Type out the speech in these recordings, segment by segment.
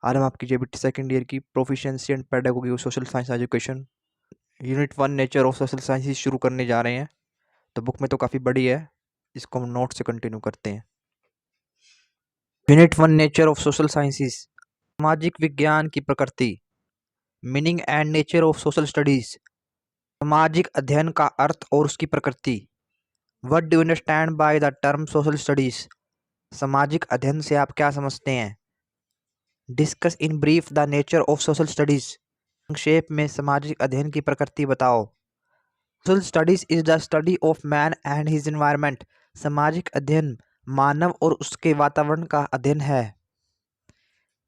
आज हम आपकी जेबीटी सेकंड ईयर की proficiency and pedagogy of social science education unit 1 nature of social sciences शुरू करने जा रहे हैं। तो बुक में तो काफ़ी बड़ी है, इसको हम नोट से कंटिन्यू करते हैं। Unit 1 nature of social sciences, सामाजिक विज्ञान की प्रकृति, meaning and nature of social studies, सामाजिक अध्ययन का अर्थ और उसकी प्रकृति। What do you understand by the term social studies, सामाजिक अध्ययन से आप क्या समझते हैं। Discuss in brief the nature of social studies, संक्षेप में सामाजिक अध्ययन की प्रकृति बताओ। Social studies is the study of man and his environment, सामाजिक अध्ययन मानव और उसके वातावरण का अध्ययन है।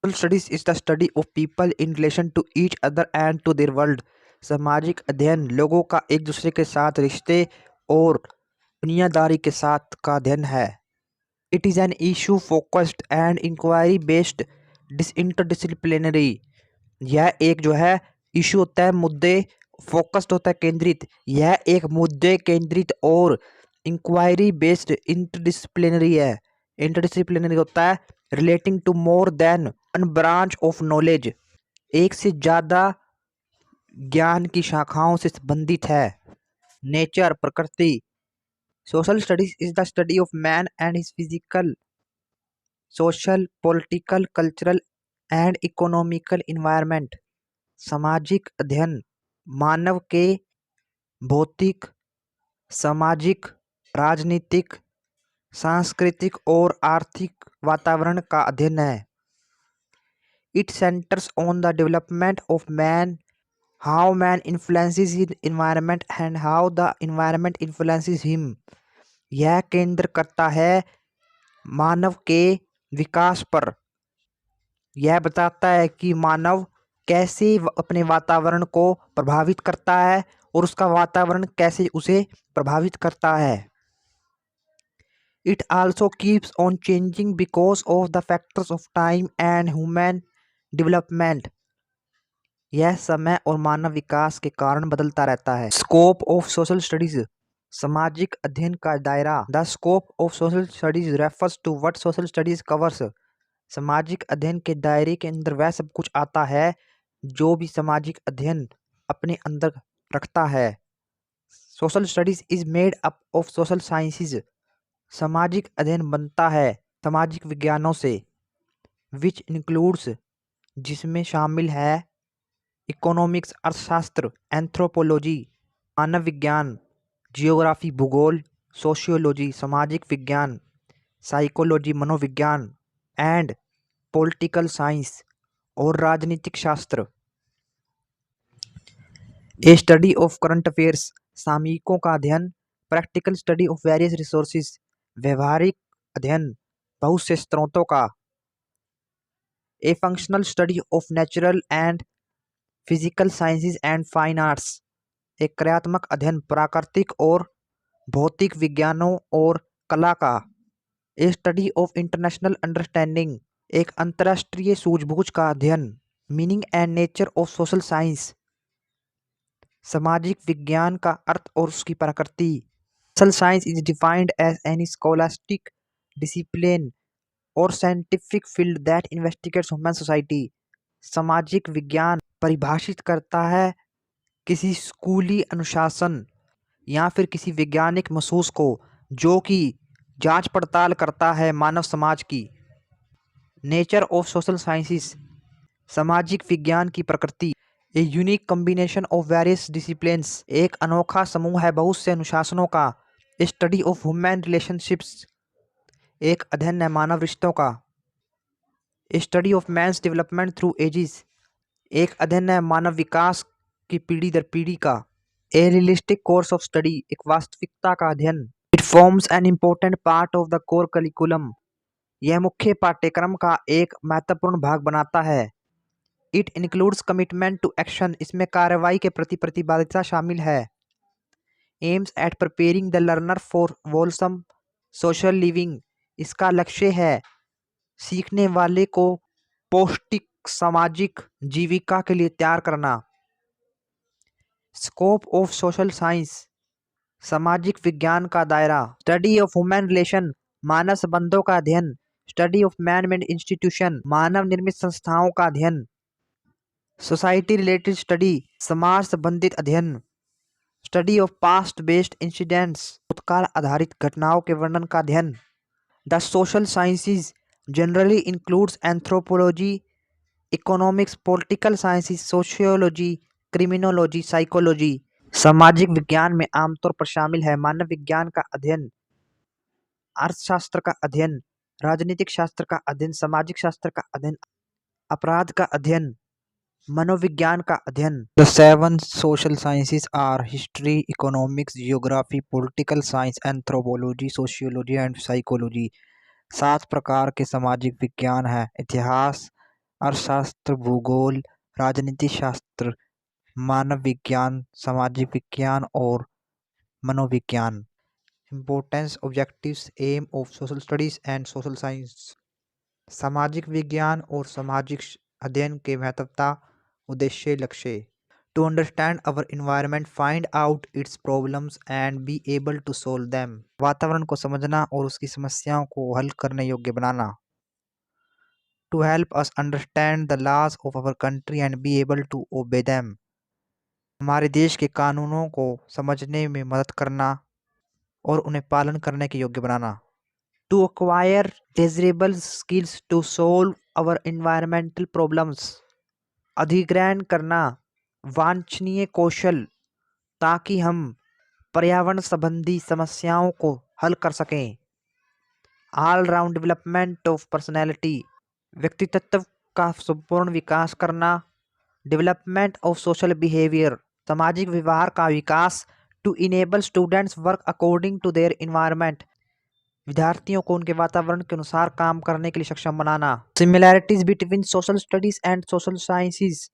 Social studies is the study of people in relation to each other and to their world, सामाजिक अध्ययन लोगों का एक दूसरे के साथ रिश्ते और दुनियादारी के साथ का अध्ययन है। It is an issue focused and inquiry based interdisciplinary, यह एक जो है इशू होता है, मुद्दे, फोकस्ड होता है केंद्रित, यह एक मुद्दे केंद्रित और इंक्वायरी बेस्ड इंटरडिसिप्लिनरी है। इंटरडिसिप्लिनरी होता है relating to more than one branch of knowledge, एक से ज़्यादा ज्ञान की शाखाओं से संबंधित है। नेचर प्रकृति, social studies is the study of man and his physical, social, political, cultural and economical environment, सामाजिक अध्ययन मानव के भौतिक, सामाजिक, राजनीतिक, सांस्कृतिक और आर्थिक वातावरण का अध्ययन है। It centres on the development of man, how man influences his environment and how the environment influences him, यह केंद्र करता है मानव के विकास पर, यह बताता है कि मानव कैसे अपने वातावरण को प्रभावित करता है और उसका वातावरण कैसे उसे प्रभावित करता है। It also keeps on changing because of the factors of time and human development, यह समय और मानव विकास के कारण बदलता रहता है। स्कोप ऑफ सोशल स्टडीज, सामाजिक अध्ययन का दायरा। The scope of social studies refers to what social studies covers, सामाजिक अध्ययन के दायरे के अंदर वह सब कुछ आता है जो भी सामाजिक अध्ययन अपने अंदर रखता है। Social studies is made up of social sciences, सामाजिक अध्ययन बनता है सामाजिक विज्ञानों से। विच इंक्लूड्स, जिसमें शामिल है इकोनॉमिक्स अर्थशास्त्र, एंथ्रोपोलॉजी मानव विज्ञान, जियोग्राफी भूगोल, सोशियोलॉजी सामाजिक विज्ञान, साइकोलॉजी मनोविज्ञान एंड पॉलिटिकल साइंस और राजनीतिक शास्त्र। A study of current affairs, सामयिकों का अध्ययन। Practical study of various resources, व्यवहारिक अध्ययन बहुत से स्रोतों का। A functional study of natural and physical sciences and fine arts, एक क्रियात्मक अध्ययन प्राकृतिक और भौतिक विज्ञानों और कला का। A study of international understanding, एक अंतर्राष्ट्रीय सूझबूझ का अध्ययन। Meaning and nature of social science, सामाजिक विज्ञान का अर्थ और उसकी प्रकृति। Social science is defined as any scholastic discipline और scientific field that investigates human society, सामाजिक विज्ञान परिभाषित करता है किसी स्कूली अनुशासन या फिर किसी वैज्ञानिक महसूस को जो कि जांच पड़ताल करता है मानव समाज की। नेचर ऑफ सोशल साइंसेस, सामाजिक विज्ञान की प्रकृति। A unique combination of various disciplines, एक अनोखा समूह है बहुत से अनुशासनों का। स्टडी ऑफ ह्यूमन रिलेशनशिप्स, एक अध्ययन है मानव रिश्तों का। Study of man's development through ages, एक अध्ययन है मानव विकास की पीढ़ी दर पीढ़ी का। A realistic course of study, एक वास्तविकता का अध्ययन। It forms an important part of the core curriculum, यह मुख्य पाठ्यक्रम का एक महत्वपूर्ण भाग बनाता है। It includes commitment to action, इसमें कार्रवाई के प्रति प्रतिबद्धता शामिल है। Aims at preparing the learner for wholesome social living, इसका लक्ष्य है सीखने वाले को पौष्टिक सामाजिक जीविका के लिए तैयार करना। स्कोप ऑफ सोशल साइंस, सामाजिक विज्ञान का दायरा। स्टडी ऑफ ह्यूमन रिलेशन, मानव संबंधों का अध्ययन। Study of man made institution, मानव निर्मित संस्थाओं का अध्ययन। सोसाइटी रिलेटेड स्टडी, समाज संबंधित अध्ययन। Study of past based incidents, भूतकाल आधारित घटनाओं के वर्णन का अध्ययन। The social sciences generally includes anthropology, economics, political sciences, sociology, criminology, psychology. सामाजिक विज्ञान में आमतौर पर शामिल है मानव विज्ञान का अध्ययन, अर्थशास्त्र का अध्ययन, राजनीतिक शास्त्र का अध्ययन, सामाजिक शास्त्र का अध्ययन, अपराध का अध्ययन, मनोविज्ञान का अध्ययन। The seven social sciences our history, economics, geography, political science, anthropology, sociology and psychology. 7 प्रकार के सामाजिक विज्ञान है: इतिहास, अर्थशास्त्र, भूगोल, राजनीति शास्त्र, मानव विज्ञान, सामाजिक विज्ञान और मनोविज्ञान। Importance, objectives, aim of social studies and social science. सामाजिक विज्ञान और सामाजिक अध्ययन के महत्वता, उद्देश्य, लक्ष्य। To understand our environment, find out its problems and be able to solve them. वातावरण को समझना और उसकी समस्याओं को हल करने योग्य बनाना। To help us understand the laws of our country and be able to obey them. हमारे देश के कानूनों को समझने में मदद करना और उन्हें पालन करने के योग्य बनाना। To acquire desirable skills to solve our environmental problems. अधिग्रहण करना वांछनीय कौशल ताकि हम पर्यावरण संबंधी समस्याओं को हल कर सकें। All round development of personality, व्यक्तित्व का संपूर्ण विकास करना। डेवलपमेंट ऑफ सोशल बिहेवियर, सामाजिक व्यवहार का विकास। To enable students work according to their environment, विद्यार्थियों को उनके वातावरण के अनुसार काम करने के लिए सक्षम बनाना। Similarities between social studies and social sciences,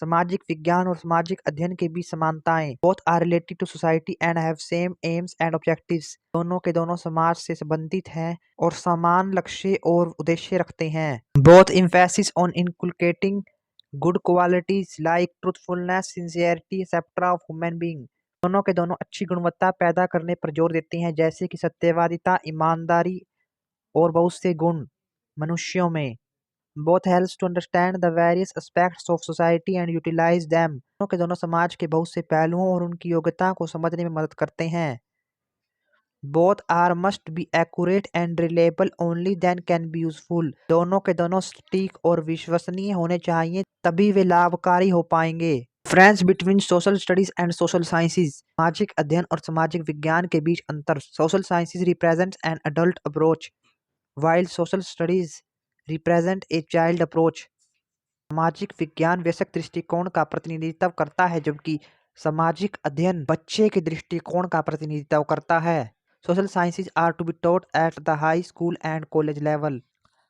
सामाजिक विज्ञान और सामाजिक अध्ययन के बीच समानताएं। Both are related to society and have same aims and objectives, दोनों के दोनों समाज से संबंधित हैं और समान लक्ष्य और उद्देश्य रखते हैं। Both emphasis on inculcating good qualities like truthfulness, sincerity, etcetera of human being, दोनों के दोनों अच्छी गुणवत्ता पैदा करने पर जोर देते हैं जैसे कि सत्यवादिता, ईमानदारी और बहुत से गुण मनुष्यों में। Both helps to understand the various aspects of society and utilise them, दोनों के दोनों समाज के बहुत से पहलुओं और उनकी योग्यता को समझने में मदद करते हैं। Both are must be accurate and reliable only then can be useful, दोनों के दोनों सटीक और विश्वसनीय होने चाहिए तभी वे लाभकारी हो पाएंगे। Difference between social studies and social sciences, सामाजिक अध्ययन और सामाजिक विज्ञान के बीच अंतर। Social sciences represents an adult approach while social studies represent a child approach, सामाजिक विज्ञान वयस्क दृष्टिकोण का प्रतिनिधित्व करता है जबकि सामाजिक अध्ययन बच्चे के दृष्टिकोण का प्रतिनिधित्व करता है। Social sciences are to be taught at the high school and college level,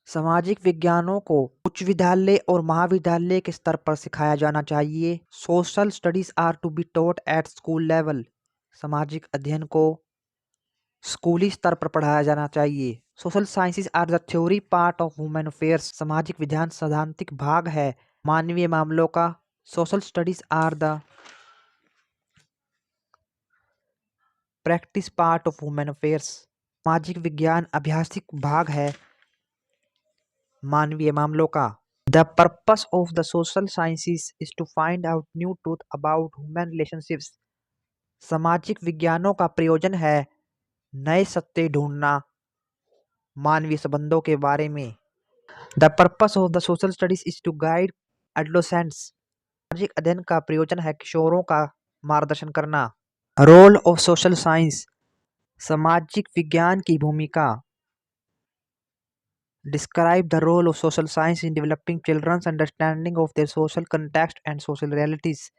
सामाजिक विज्ञानों को उच्च विद्यालय और महाविद्यालय के स्तर पर सिखाया जाना चाहिए। Social studies are to be taught at school level, सामाजिक अध्ययन को स्कूली स्तर पर पढ़ाया जाना चाहिए। Social sciences are the theory part of human affairs, सामाजिक विज्ञान सैद्धांतिक भाग है मानवीय मामलों का। Social studies are the practice part of human affairs, सामाजिक विज्ञान अभ्यासिक भाग है मानवीय मामलों का। The purpose of the social sciences is to find out new truth about human relationships, सामाजिक विज्ञानों का प्रयोजन है नए सत्य ढूंढना मानवीय संबंधों के बारे में। The purpose of the social studies is to guide adolescents, सामाजिक अध्ययन का प्रयोजन है किशोरों का मार्गदर्शन करना। रोल ऑफ सोशल साइंस, सामाजिक विज्ञान की भूमिका। Describe the role of social science in developing children's understanding of their social context and social realities,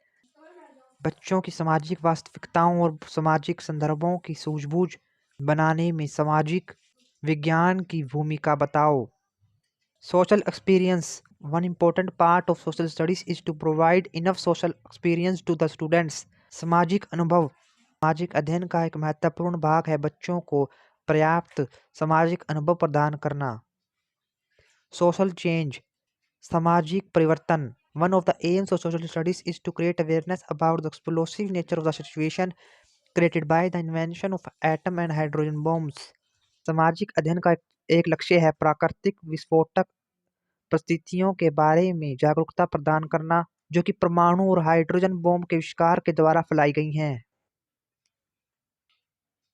बच्चों की सामाजिक वास्तविकताओं और सामाजिक संदर्भों की सूझबूझ बनाने में सामाजिक विज्ञान की भूमिका बताओ। Social experience, one important part of social studies is to provide enough social experience to the students, सामाजिक अनुभव सामाजिक अध्ययन का एक महत्वपूर्ण भाग है बच्चों को पर्याप्त सामाजिक अनुभव प्रदान करना। Social change, सामाजिक परिवर्तन, one of the aims of social studies is to create awareness about the explosive nature of the situation created by the invention of atom and hydrogen bombs, सामाजिक अध्ययन का एक लक्ष्य है प्राकृतिक विस्फोटक परिस्थितियों के बारे में जागरूकता प्रदान करना, जो कि परमाणु और हाइड्रोजन बॉम्ब के आविष्कार के द्वारा फैलाई गई हैं।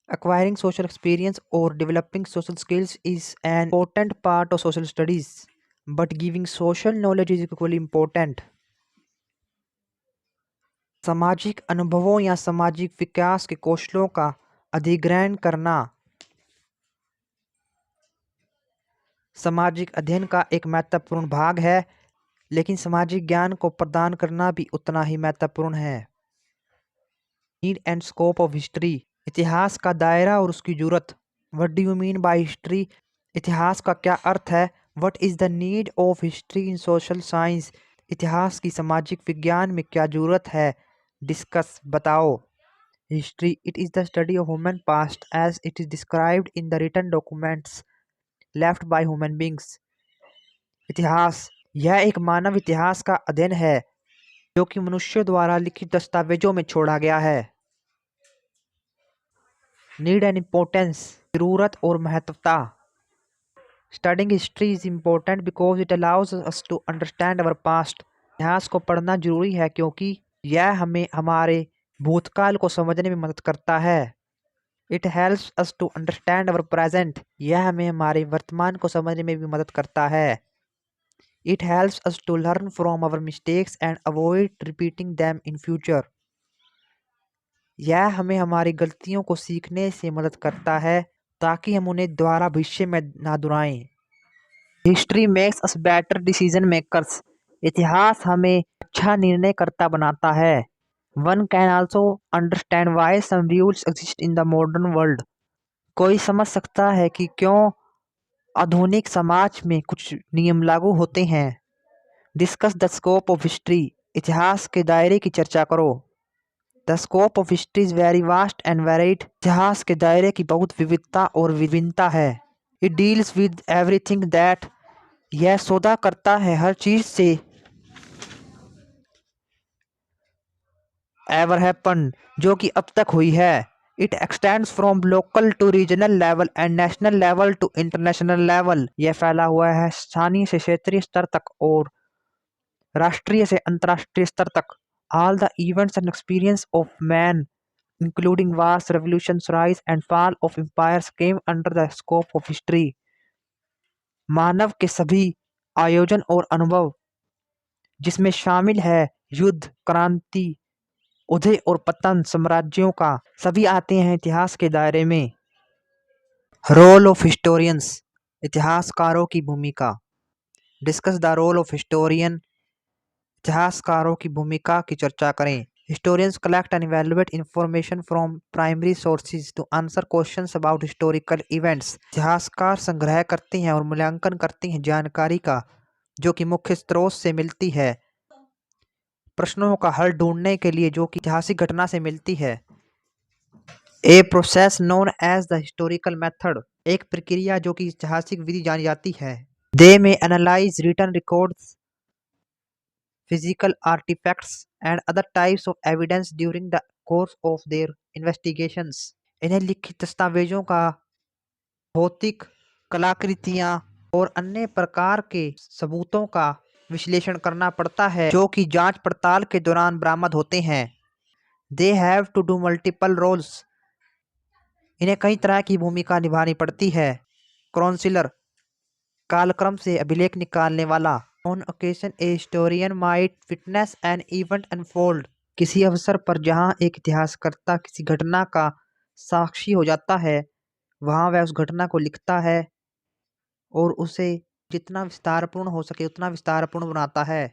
Acquiring social experience or developing social skills is an important part of social studies, but giving social knowledge is equally important. सामाजिक अनुभवों या सामाजिक विकास के कौशलों का अधिग्रहण करना सामाजिक अध्ययन का एक महत्वपूर्ण भाग है, लेकिन सामाजिक ज्ञान को प्रदान करना भी उतना ही महत्वपूर्ण है। Need and scope of history, इतिहास का दायरा और उसकी जरूरत। What do you mean by history? इतिहास का क्या अर्थ है? What is the need of history in social science? इतिहास की सामाजिक विज्ञान में क्या जरूरत है? डिस्कस, बताओ। History, it is the study of human past as it is described in the written documents left by human beings. इतिहास, यह एक मानव इतिहास का अध्ययन है जो कि मनुष्यों द्वारा लिखित दस्तावेजों में छोड़ा गया है। नीड एंड इम्पोर्टेंस, जरूरत और महत्वता। Studying history is important because it allows us to understand our past. इतिहास को पढ़ना जरूरी है क्योंकि यह हमें हमारे भूतकाल को समझने में मदद करता है। It helps us to understand our present, यह हमें हमारे वर्तमान को समझने में भी मदद करता है। It helps us to learn from our mistakes and avoid repeating them in future, यह हमें हमारी गलतियों को सीखने से मदद करता है ताकि हम उन्हें दोबारा भविष्य में ना दोहराएं। History makes us better decision makers, इतिहास हमें अच्छा निर्णयकर्ता बनाता है। One can also understand why some rules exist in the modern world, कोई समझ सकता है कि क्यों आधुनिक समाज में कुछ नियम लागू होते हैं। Discuss the scope of history, इतिहास के दायरे की चर्चा करो। The scope of history is very vast and varied, इतिहास के दायरे की बहुत विविधता और विभिन्नता है। It deals with everything that, यह सौदा करता है हर चीज से। एवर हैपन, जो कि अब तक हुई है। It extends from local to regional level and national level to international level, यह फैला हुआ है स्थानीय से क्षेत्रीय स्तर तक और राष्ट्रीय से अंतर्राष्ट्रीय स्तर तक। All the events and experience of man, including wars, revolutions, rise and fall of empires, came under the scope of history. मानव के सभी आयोजन और अनुभव, जिसमें शामिल है युद्ध, क्रांति, उदय और पतन साम्राज्यों का, सभी आते हैं इतिहास के दायरे में। रोल ऑफ हिस्टोरियंस, इतिहासकारों की भूमिका। Discuss the role of historian, इतिहासकारों की भूमिका की चर्चा करें। Historians collect and evaluate information from primary sources to answer questions about historical events. इतिहासकार संग्रह करते हैं और मूल्यांकन करते हैं जानकारी का जो कि मुख्य स्रोत से मिलती है, प्रश्नों का हल ढूंढने के लिए जो कि ऐतिहासिक घटना से मिलती है। A process known as the historical method, एक प्रक्रिया जो कि ऐतिहासिक विधि जानी जाती है। They may analyze written records, physical artifacts and other types of evidence during the course of their investigations. इन्हें लिखित दस्तावेजों का, भौतिक कलाकृतियां और अन्य प्रकार के सबूतों का विश्लेषण करना पड़ता है जो कि जांच पड़ताल के दौरान बरामद होते हैं। They have to do multiple roles, इन्हें कई तरह की भूमिका निभानी पड़ती है। Chronicler, कालक्रम से अभिलेख निकालने वाला। On occasion a historian might witness an event unfold, किसी अवसर पर जहां एक इतिहासकर्ता किसी घटना का साक्षी हो जाता है वहां वह उस घटना को लिखता है और उसे जितना विस्तारपूर्ण हो सके उतना विस्तारपूर्ण बनाता है।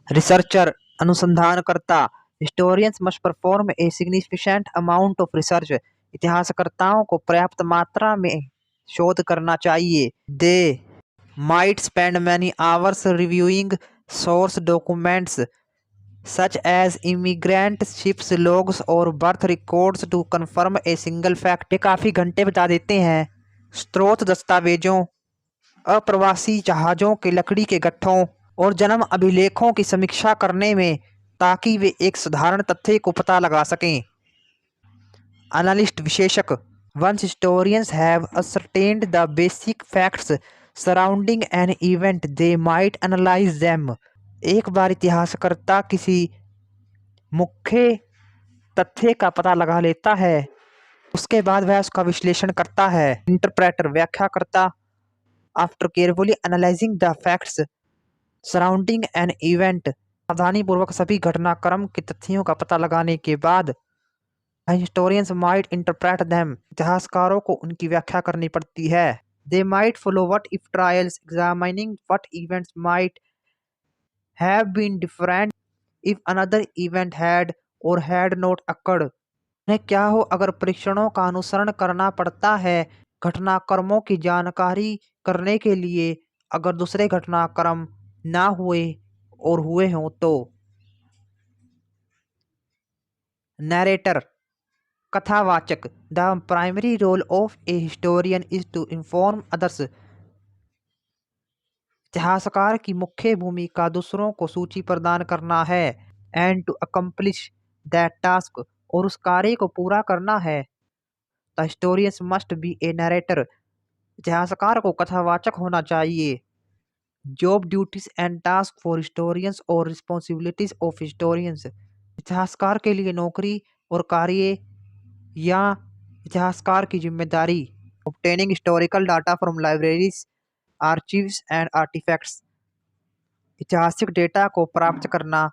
रिसर्चर, अनुसंधानकर्ता। Historians must perform a significant amount of research, इतिहासकर्ताओं को पर्याप्त मात्रा में शोध करना चाहिए। दे might spend many hours reviewing source documents such as immigrant ships logs or birth records to confirm a single fact, ये काफ़ी घंटे बता देते हैं स्रोत दस्तावेजों, अप्रवासी जहाज़ों के लकड़ी के गट्ठों और जन्म अभिलेखों की समीक्षा करने में ताकि वे एक साधारण तथ्य को पता लगा सकें। एनालिस्ट, विशेषज्ञ। Once historians have ascertained the basic facts surrounding an event, they might analyze them. एक बार इतिहासकर्ता किसी मुख्य तथ्य का पता लगा लेता है, उसके बाद वह उसका विश्लेषण करता है। इंटरप्रेटर व्याख्याकर्ता after carefully analysing the facts surrounding an event, सावधानीपूर्वक सभी घटनाक्रम के तथ्यों का पता लगाने के बाद हिस्टोरियंस माइट इंटरप्रेट देम, इतिहासकारों को उनकी व्याख्या करनी पड़ती है। They might follow what if trials examining what events might have been different if another event had or had not occurred. उन्हें क्या हो अगर परीक्षणों का अनुसरण करना पड़ता है घटनाक्रमों की जानकारी करने के लिए, अगर दूसरे घटनाक्रम ना हुए और हुए हों तो। नैरेटर कथावाचक, the primary role of a historian is to inform others, इतिहासकार की मुख्य भूमिका दूसरों को सूची प्रदान करना है। And to accomplish that task, और उस कार्य को पूरा करना है। The historians must be a narrator, इतिहासकार को कथावाचक होना चाहिए। Job duties and task for historians और रिस्पॉन्सिबिलिटीज ऑफ हिस्टोरियंस, इतिहासकार के लिए नौकरी और कार्य या इतिहासकार की जिम्मेदारी। Obtaining historical data from libraries, archives and artefacts, ऐतिहासिक डेटा को प्राप्त करना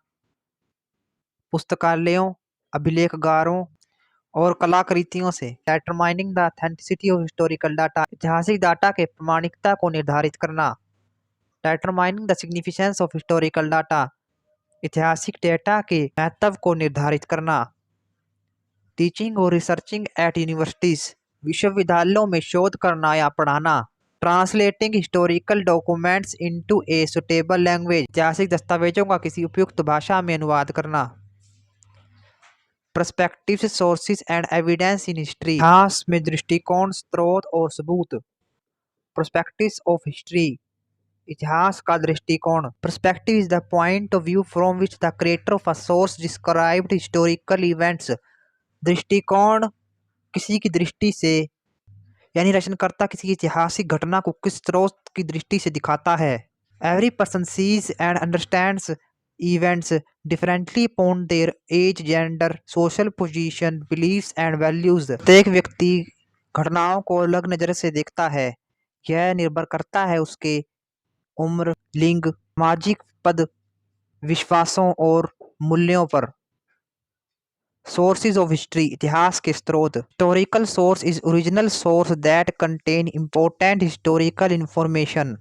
पुस्तकालयों, अभिलेखागारों और कलाकृतियों से। Determining the authenticity of historical data, ऐतिहासिक डाटा के प्रामाणिकता को निर्धारित करना। Determining the significance of historical data, ऐतिहासिक डेटा के महत्व को निर्धारित करना। टीचिंग और रिसर्चिंग एट यूनिवर्सिटीज, विश्वविद्यालयों में शोध करना या पढ़ाना। Translating historical documents into a suitable language, ऐतिहासिक दस्तावेजों का किसी उपयुक्त भाषा में अनुवाद करना। Perspectives, sources and evidence in history, इतिहास में दृष्टिकोण, स्रोत और सबूत। पर्सपेक्टिव्स ऑफ हिस्ट्री, इतिहास का दृष्टिकोण। Perspective is the point of view from which the creator of a source described historical events, दृष्टिकोण किसी की दृष्टि से, यानी रचनाकर्ता किसी ऐतिहासिक घटना को किस स्रोत की दृष्टि से दिखाता है। Every person sees and understands events differently upon their age, gender, social position, beliefs and values, प्रत्येक व्यक्ति घटनाओं को अलग नज़र से देखता है। यह निर्भर करता है उसके उम्र, लिंग, सामाजिक पद, विश्वासों और मूल्यों पर। सोर्सेज ऑफ हिस्ट्री, इतिहास के स्रोत। Historical source is original source that contain important historical information,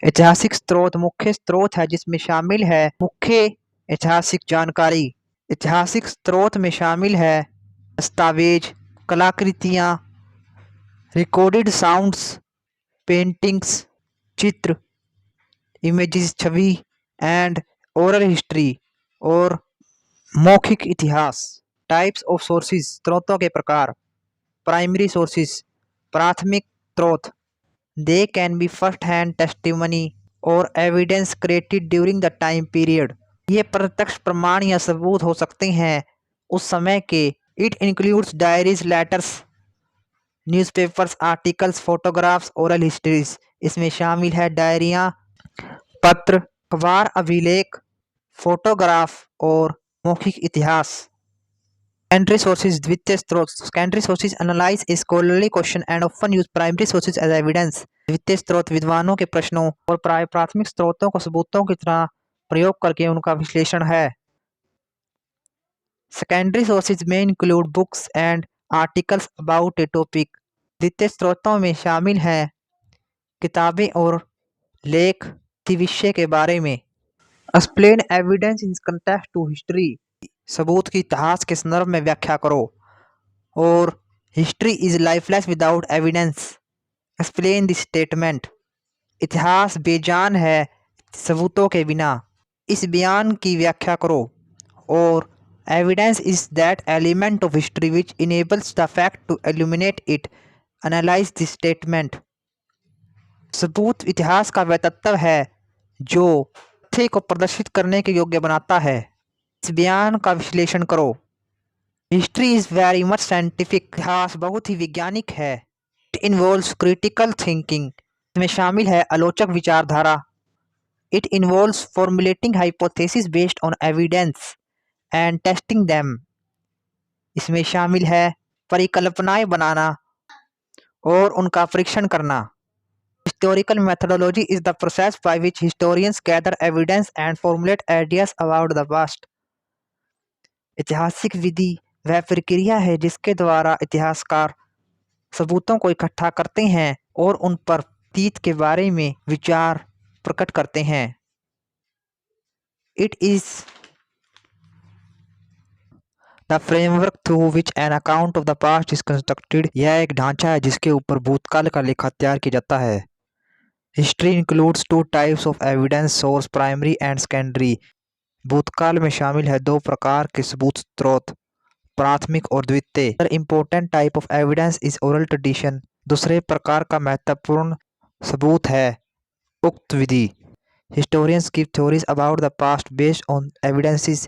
ऐतिहासिक स्रोत मुख्य स्रोत है जिसमें शामिल है मुख्य ऐतिहासिक जानकारी। ऐतिहासिक स्रोत में शामिल है दस्तावेज, कलाकृतियाँ, रिकॉर्डेड साउंड्स, पेंटिंग्स, चित्र, images, Chhavi and oral history और मौखिक इतिहास। टाइप्स ऑफ सोर्सेज, स्रोतों के प्रकार। प्राइमरी सोर्सेज, प्राथमिक स्रोत। They can be first hand testimony और evidence created during the time period, ये प्रत्यक्ष प्रमाण या सबूत हो सकते हैं उस समय के। It includes diaries, letters, newspapers, articles, photographs, oral histories, इसमें शामिल है डायरियाँ, पत्र, अखबार, अभिलेख, फोटोग्राफ और मौखिक इतिहास। सेकेंडरी सोर्सेज, द्वितीय स्रोत। Secondary sources analyse a scholarly question and often use primary sources as evidence, द्वितीय स्रोत विद्वानों के प्रश्नों और प्राथमिक स्रोतों को सबूतों की तरह प्रयोग करके उनका विश्लेषण है। सेकेंडरी सोर्सेज में include books and articles about A topic, द्वितीय स्रोतों में शामिल हैं किताबें और लेख किसी विषय के बारे में। Explain evidence in context to history, सबूत की इतिहास के संदर्भ में व्याख्या करो। और history is lifeless without evidence, explain this statement, इतिहास बेजान है सबूतों के बिना, इस बयान की व्याख्या करो। और evidence is that element of history which enables the fact to illuminate it, analyse this statement, सबूत इतिहास का वह तत्व है जो तथ्य को प्रदर्शित करने के योग्य बनाता है, इस बयान का विश्लेषण करो। History is very much scientific. इतिहास बहुत ही वैज्ञानिक है। It involves critical thinking. इसमें शामिल है आलोचक विचारधारा। It involves formulating hypothesis based on evidence and testing them. इसमें शामिल है परिकल्पनाएं बनाना और उनका परीक्षण करना। Historical methodology is the process by which historians gather evidence and formulate ideas about the past. ऐतिहासिक विधि वह प्रक्रिया है जिसके द्वारा इतिहासकार सबूतों को इकट्ठा करते हैं और उन पर अतीत के बारे में विचार प्रकट करते हैं। It is the framework through which an account of the past is constructed. यह एक ढांचा है जिसके ऊपर भूतकाल का लेखा तैयार किया जाता है। History includes two types of evidence source, primary and secondary. भूतकाल में शामिल है दो प्रकार के सबूत स्रोत, प्राथमिक और द्वितीय। Important type of evidence is oral tradition. दूसरे प्रकार का महत्वपूर्ण सबूत है उक्त विधि। Historians give theories about the past based on evidences,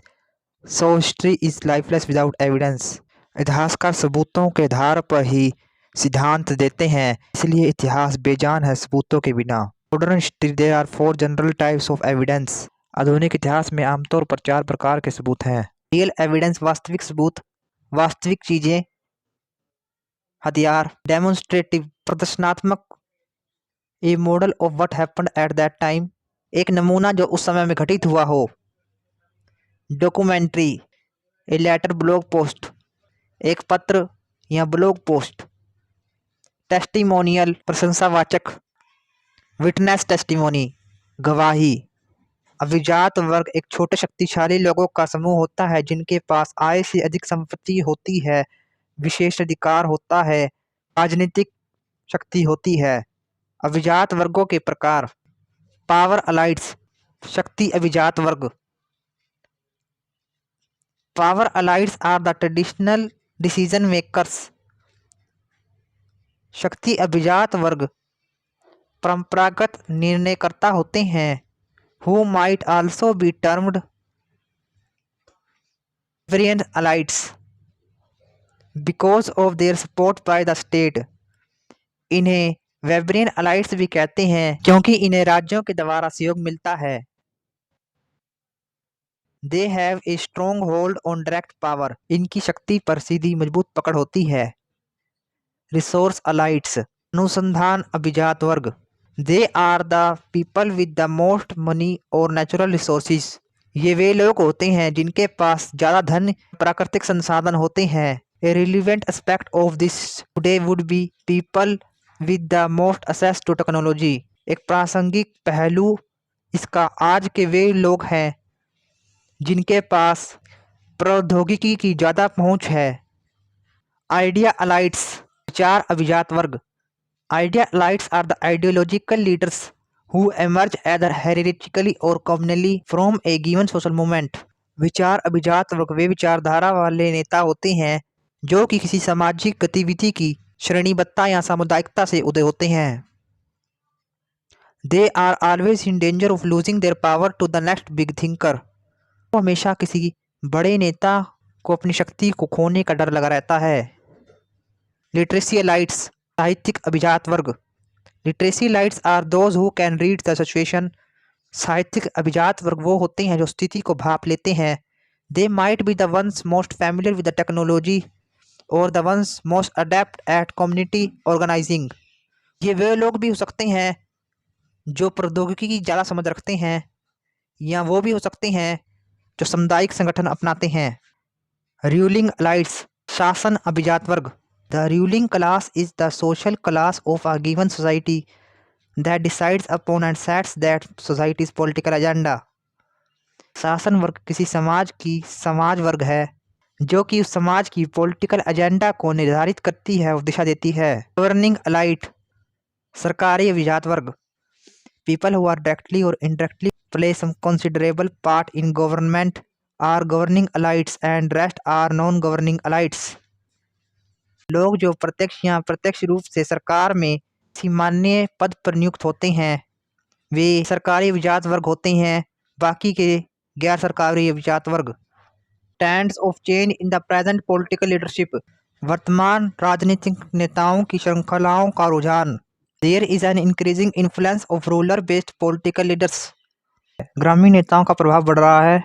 so history is lifeless without evidence. इतिहासकार सबूतों के आधार पर ही सिद्धांत देते हैं, इसलिए इतिहास बेजान है सबूतों के बिना। Modern history there are 4 general types of evidence. आधुनिक इतिहास में आमतौर पर 4 प्रकार के सबूत हैं। रियल एविडेंस वास्तविक सबूत, वास्तविक चीजें, हथियार। डेमोन्स्ट्रेटिव प्रदर्शनात्मक, a model of what happened at that time, एक नमूना जो उस समय में घटित हुआ हो। Documentary, a letter blog post, एक पत्र या ब्लॉग पोस्ट। टेस्टिमोनियल प्रशंसावाचक, विटनेस टेस्टिमोनी, गवाही। अभिजात वर्ग एक छोटे शक्तिशाली लोगों का समूह होता है जिनके पास आय से अधिक संपत्ति होती है, विशेषाधिकार होता है, राजनीतिक शक्ति होती है। अभिजात वर्गों के प्रकार। पावर अलाइट्स, शक्ति अभिजात वर्ग। Power elites are the traditional decision makers. शक्ति अभिजात वर्ग परंपरागत निर्णयकर्ता होते हैं। who might also be termed variant elites because of their support by the state. इन्हें वेबरियन अलाइट्स भी कहते हैं क्योंकि इन्हें राज्यों के द्वारा सहयोग मिलता है। They have a strong hold on direct power. इनकी शक्ति पर सीधी मजबूत पकड़ होती है। रिसोर्स अलाइट्स, अनुसंधान अभिजात वर्ग। They are the people with the most money or natural resources. ये वे लोग होते हैं जिनके पास ज़्यादा धन, प्राकृतिक संसाधन होते हैं। A relevant aspect of this today would be people with the most access to technology. एक प्रासंगिक पहलू इसका आज के वे लोग हैं जिनके पास प्रौद्योगिकी की ज़्यादा पहुंच है। आइडिया अलाइट्स, विचार अभिजात वर्ग। Idea elites are the ideological leaders who emerge either hierarchically or communally from a given social movement. विचार अभिजात वर्ग वे विचारधारा वाले नेता होते हैं जो कि किसी सामाजिक गतिविधि की श्रेणीबद्धता या सामुदायिकता से उदय होते हैं। They are always in danger of losing their power to the next big thinker. तो हमेशा किसी बड़े नेता को अपनी शक्ति को खोने का डर लगा रहता है। लिटरेसी एलाइट्स, साहित्यिक अभिजात वर्ग। Literary elites are those who can read the situation. साहित्यिक अभिजात वर्ग वो होते हैं जो स्थिति को भाप लेते हैं। They might be the ones most familiar with the technology और the ones most adept at community organising. ये वे लोग भी हो सकते हैं जो प्रौद्योगिकी की ज़्यादा समझ रखते हैं या वो भी हो सकते हैं जो सामुदायिक संगठन अपनाते हैं। रूलिंग लाइट्स, शासन अभिजात वर्ग। The ruling class is the social class of a given society that decides upon and sets that society's political agenda. शासन वर्ग किसी समाज की समाज वर्ग है जो कि उस समाज की पॉलिटिकल एजेंडा को निर्धारित करती है और दिशा देती है। गवर्निंग एलाइट, सरकारी अभिजात वर्ग। People who are directly or indirectly play some considerable part in government are governing elites and rest are non-governing elites. लोग जो प्रत्यक्ष या प्रत्यक्ष रूप से सरकार में किसी मान्य पद पर नियुक्त होते हैं वे सरकारी अभिजात वर्ग होते हैं, बाकी के गैर सरकारी अभिजात वर्ग। Trends of change in the present political leadership. वर्तमान राजनीतिक नेताओं की श्रृंखलाओं का रुझान। There is an increasing influence of rural based political leaders. ग्रामीण नेताओं का प्रभाव बढ़ रहा है।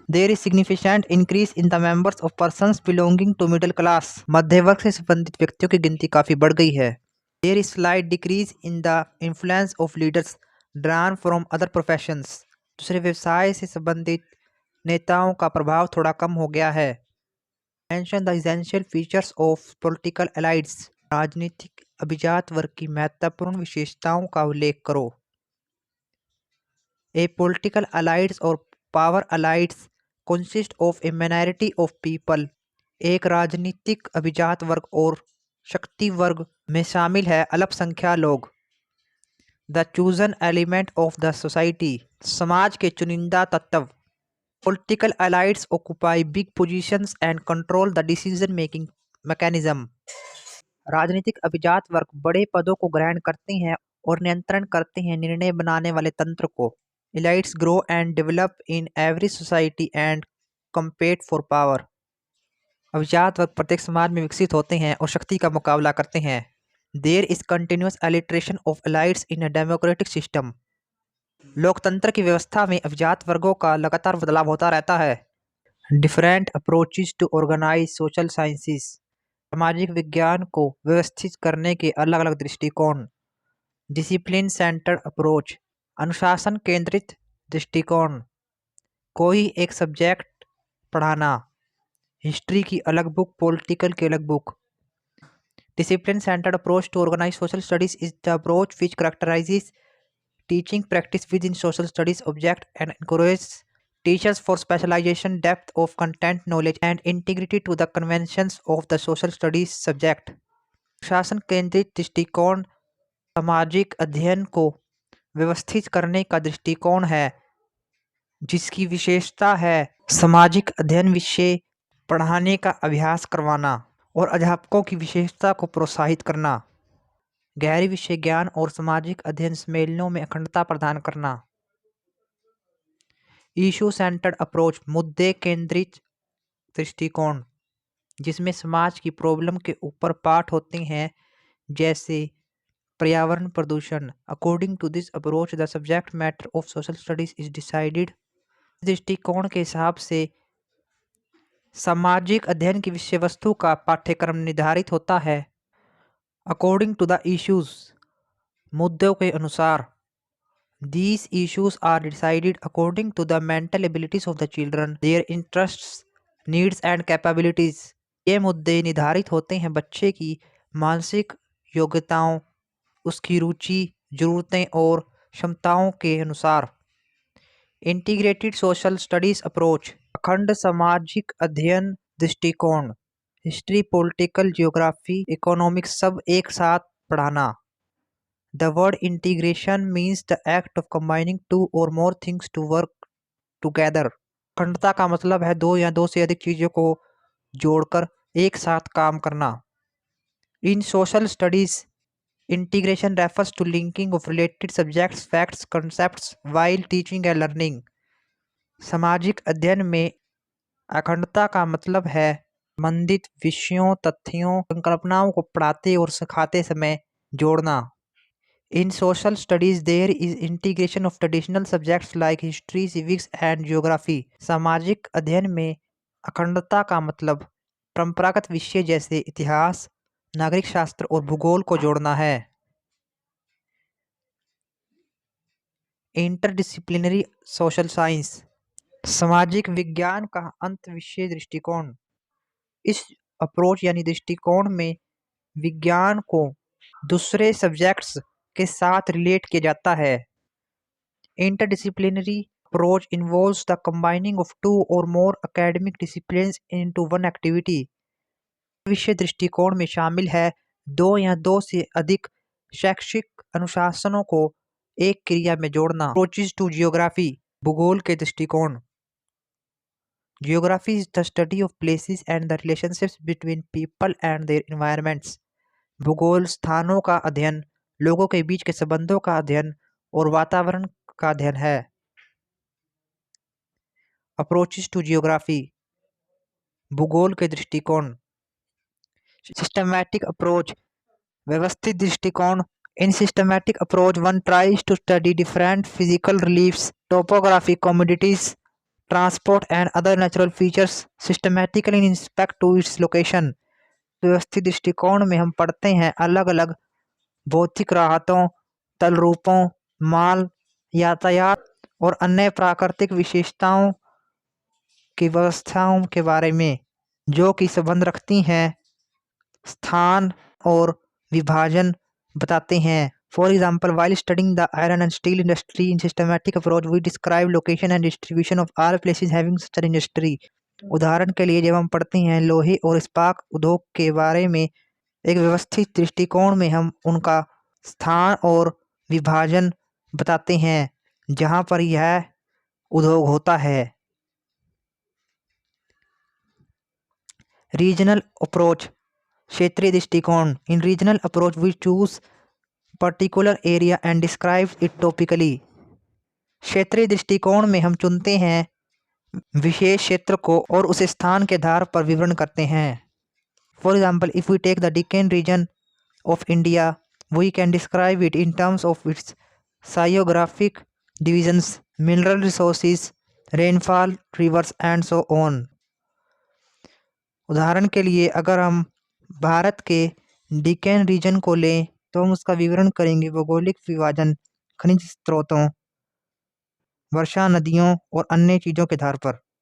There is significant increase in the members of persons belonging to middle class. मध्य वर्ग से संबंधित व्यक्तियों की गिनती काफी बढ़ गई है। There is slight decrease in the influence of leaders drawn from other professions. दूसरे व्यवसाय से संबंधित नेताओं का प्रभाव थोड़ा कम हो गया है। Mention the essential features of political elites. राजनीतिक अभिजात वर्ग की महत्वपूर्ण विशेषताओं का उल्लेख करो। ए पॉलिटिकल अलाइड्स और power elites consist of a minority of people. एक राजनीतिक अभिजात वर्ग और शक्ति वर्ग में शामिल है अल्पसंख्यक लोग। The chosen element of the society. समाज के चुनिंदा तत्व। Political elites occupy big positions and control the decision making mechanism. राजनीतिक अभिजात वर्ग बड़े पदों को ग्रहण करते हैं और नियंत्रण करते हैं निर्णय बनाने वाले तंत्र को। Elites grow and develop in every society and compete for power. अभिजात वर्ग प्रत्येक समाज में विकसित होते हैं और शक्ति का मुकाबला करते हैं। There is continuous alteration of elites in a democratic system. लोकतंत्र की व्यवस्था में अभिजात वर्गों का लगातार बदलाव होता रहता है। Different approaches to organise social sciences. सामाजिक विज्ञान को व्यवस्थित करने के अलग अलग दृष्टिकोण। Discipline centred approach. अनुशासन केंद्रित दृष्टिकोण। कोई एक सब्जेक्ट पढ़ाना। हिस्ट्री की अलग बुक, पॉलिटिकल की अलग book. Discipline centred approach to organise social studies is the approach which characterizes teaching practice within social studies object and encourages teachers for specialization, depth of content knowledge and integrity to the conventions of the social studies subject। शासन केंद्रित दृष्टिकोण सामाजिक अध्ययन को व्यवस्थित करने का दृष्टिकोण है जिसकी विशेषता है सामाजिक अध्ययन विषय पढ़ाने का अभ्यास करवाना और अध्यापकों की विशेषता को प्रोत्साहित करना। गहरी विषय ज्ञान और सामाजिक अध्ययन सम्मेलनों में अखंडता प्रदान करना। इशू सेंटर्ड अप्रोच मुद्दे केंद्रित दृष्टिकोण जिसमें समाज की प्रॉब्लम के ऊपर पाठ होते हैं जैसे पर्यावरण प्रदूषण। According to this approach the subject matter of social studies is decided. दृष्टिकोण के हिसाब से सामाजिक अध्ययन की विषय वस्तु का पाठ्यक्रम निर्धारित होता है। अकॉर्डिंग टू द इश्यूज मुद्दों के अनुसार। These issues are decided according to the mental abilities of the children, their interests, needs and capabilities। ये मुद्दे निर्धारित होते हैं बच्चे की मानसिक योग्यताओं, उसकी रुचि, जरूरतें और क्षमताओं के अनुसार। इंटीग्रेटेड सोशल स्टडीज अप्रोच अखंड सामाजिक अध्ययन दृष्टिकोण। हिस्ट्री, पॉलिटिकल, जियोग्राफी, इकोनॉमिक्स सब एक साथ पढ़ाना। The word integration means the act of combining two or more things to work together। अखंडता का मतलब है दो या दो से अधिक चीजों को जोड़कर एक साथ काम करना। In social studies, integration refers to linking of related subjects, facts, concepts while teaching and learning। सामाजिक अध्ययन में अखंडता का मतलब है संबंधित विषयों, तथ्यों, संकल्पनाओं को पढ़ाते और सिखाते समय जोड़ना। In social studies, there is integration of traditional subjects like history, civics and geography। सामाजिक अध्ययन में अखंडता का मतलब परंपरागत विषय जैसे इतिहास, नागरिक शास्त्र और भूगोल को जोड़ना है। इंटरडिसिप्लिनरी सोशल साइंस सामाजिक विज्ञान का अंत विषय दृष्टिकोण। इस अप्रोच यानी दृष्टिकोण में विज्ञान को दूसरे सब्जेक्ट्स के साथ रिलेट किया जाता है। Interdisciplinary approach involves the combining of two और more academic disciplines into one activity. विषय दृष्टिकोण में शामिल है दो या दो से अधिक शैक्षिक अनुशासनों को एक क्रिया में जोड़ना। अप्रोचेस टू जियोग्राफी भूगोल के दृष्टिकोण। Geography is the study of places and the relationships between people and their environments. भूगोल स्थानों का अध्ययन, लोगों के बीच के संबंधों का अध्ययन और वातावरण का अध्ययन है। अप्रोचेस टू जियोग्राफी, भूगोल के दृष्टिकोण। सिस्टमैटिक अप्रोच, व्यवस्थित दृष्टिकोण। In systematic approach one tries to study different physical reliefs, topography, commodities, transport and other natural features systematically in respect to its location. व्यवस्थित दृष्टिकोण में हम पढ़ते हैं अलग अलग भौतिक राहतों, तल रूपों, माल, यातायात और अन्य प्राकृतिक विशेषताओं की व्यवस्थाओं के बारे में, जो कि संबंध रखती हैं स्थान और विभाजन बताते हैं। For example, while studying the iron and steel industry in systematic approach we describe location and distribution of all places having such an industry. उदाहरण के लिए, जब हम पढ़ते हैं लोहे और इस्पात उद्योग के बारे में, एक व्यवस्थित दृष्टिकोण में हम उनका स्थान और विभाजन बताते हैं जहाँ पर यह उद्योग होता है। रीजनल अप्रोच, क्षेत्रीय दृष्टिकोण। In regional approach we choose particular area and describe it topically. क्षेत्रीय दृष्टिकोण में हम चुनते हैं विशेष क्षेत्र को और उस स्थान के आधार पर विवरण करते हैं। For example, if we take the Deccan region of India, we can describe it in terms of its physiographic divisions, mineral resources, rainfall, rivers and so on. उदाहरण के लिए, अगर हम भारत के डेक्कन रीजन को लें तो हम उसका विवरण करेंगे भौगोलिक विभाजन, खनिज स्रोतों, वर्षा, नदियों और अन्य चीज़ों के आधार पर।